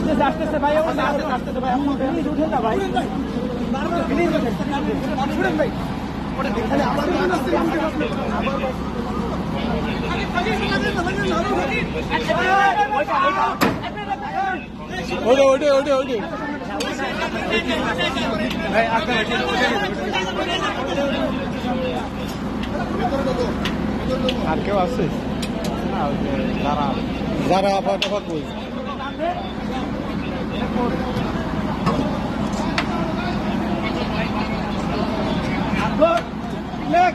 আসতেছে ভাই, আসতেছে ভাই, প্লিজ উঠেন না ভাই, প্লিজ উঠেন ভাই। ওঠে ওঠে ওঠে ওঠে আর কেউ আছে না? যারা যারা আপাতত কই লেগ